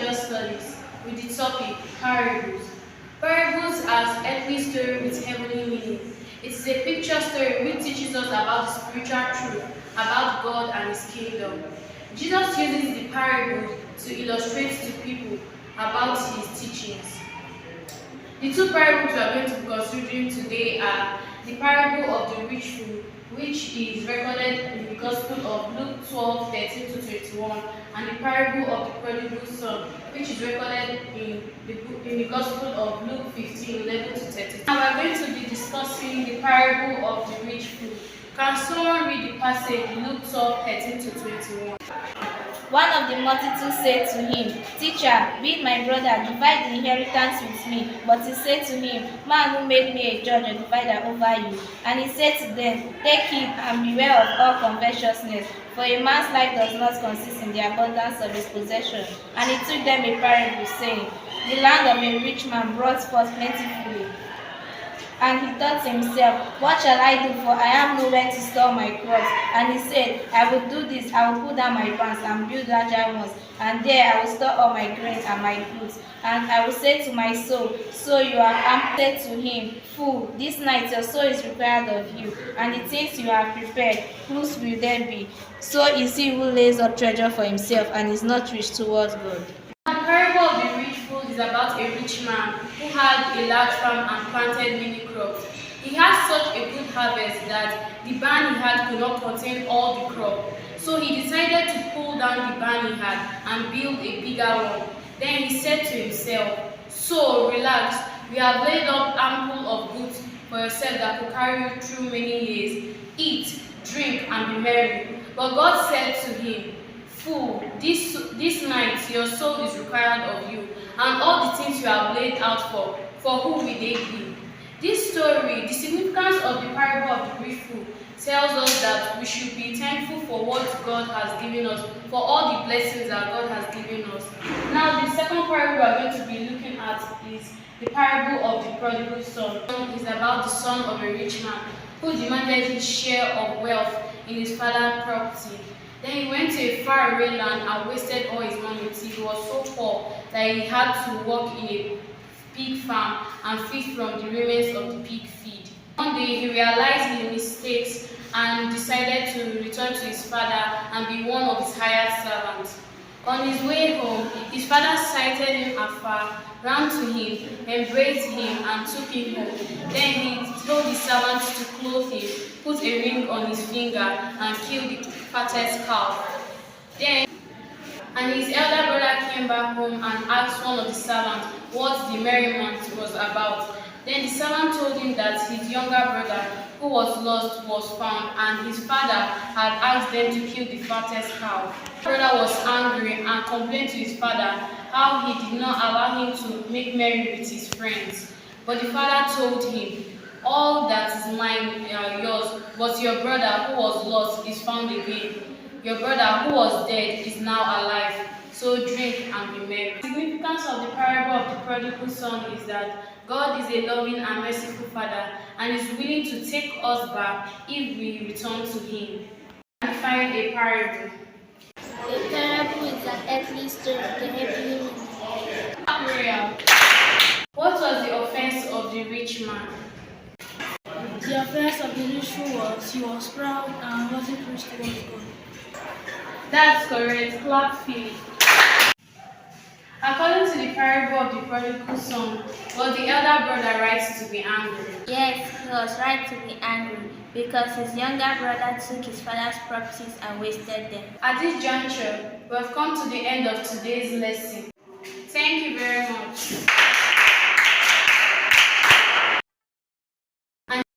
religious studies with the topic Parables. Parables as earthly story with heavenly meaning. It is a picture story which teaches us about the spiritual truth, about God and His kingdom. Jesus uses the parable to illustrate to people about His teachings. The two parables we are going to be considering today are the parable of the rich fool, which is recorded in the Gospel of Luke 12:13-21, and the parable of the prodigal son, which is recorded in the Gospel of Luke 15:11-13. Now we are going to be discussing the parable of the rich fool. Can someone read the passage Luke 12:13-21? One of the multitude said to him, Teacher, bid my brother divide the inheritance with me. But he said to him, Man, who made me a judge or divider over you? And he said to them, Take heed and beware of all covetousness, for a man's life does not consist in the abundance of his possession. And he took them a parable, saying, The land of a rich man brought forth plentifully. And he thought to himself, What shall I do, for I have nowhere to store my crops? And he said, I will do this, I will pull down my barns and build larger ones, and there I will store all my grains and my goods. And I will say to my soul, So you have said to him, Fool, this night your soul is required of you, and the things you have prepared, whose will they be? So is he who lays up treasure for himself and is not rich towards God. The parable of the rich fool is about a rich man who had a large farm and planted many crops. He had such a good harvest that the barn he had could not contain all the crop. So he decided to pull down the barn he had and build a bigger one. Then he said to himself, So relax, we have laid up ample of goods for yourself that could carry you through many years. Eat, drink, and be merry. But God said to him, Fool, this night your soul is required of you, and all the things you have laid out for who will they be? This story, the significance of the parable of the rich fool, tells us that we should be thankful for what God has given us, for all the blessings that God has given us. Now, the second parable we are going to be looking at is the parable of the prodigal son. It is about the son of a rich man who demanded his share of wealth in his father's property. Then he went to a faraway land and wasted all his money till he was so poor that he had to work in a pig farm and feed from the remains of the pig feed. One day he realized his mistakes and decided to return to his father and be one of his hired servants. On his way home, his father sighted him afar, ran to him, embraced him, and took him home. Then he told his servants to clothe him, put a ring on his finger, and kill the fattest calf. And his elder brother came back home and asked one of the servants what the merriment was about. Then the servant told him that his younger brother, who was lost, was found, and his father had asked them to kill the fattest cow. The brother was angry and complained to his father how he did not allow him to make merry with his friends. But the father told him, All that is mine are yours, but your brother who was lost is found again. Your brother who was dead is now alive. So drink and be merry. The significance of the parable of the prodigal son is that God is a loving and merciful Father and is willing to take us back if we return to Him. And find a parable. A parable is an earthly story with a heavenly meaning. Prayer. What was the offense of the rich man? The offense of the rich fool was he was proud and wasn't rich towards God. That's correct. Clap, Philip. According to the parable of the prodigal son, was the elder brother right to be angry? Yes, he was right to be angry because his younger brother took his father's properties and wasted them. At this juncture, we have come to the end of today's lesson. Thank you very much.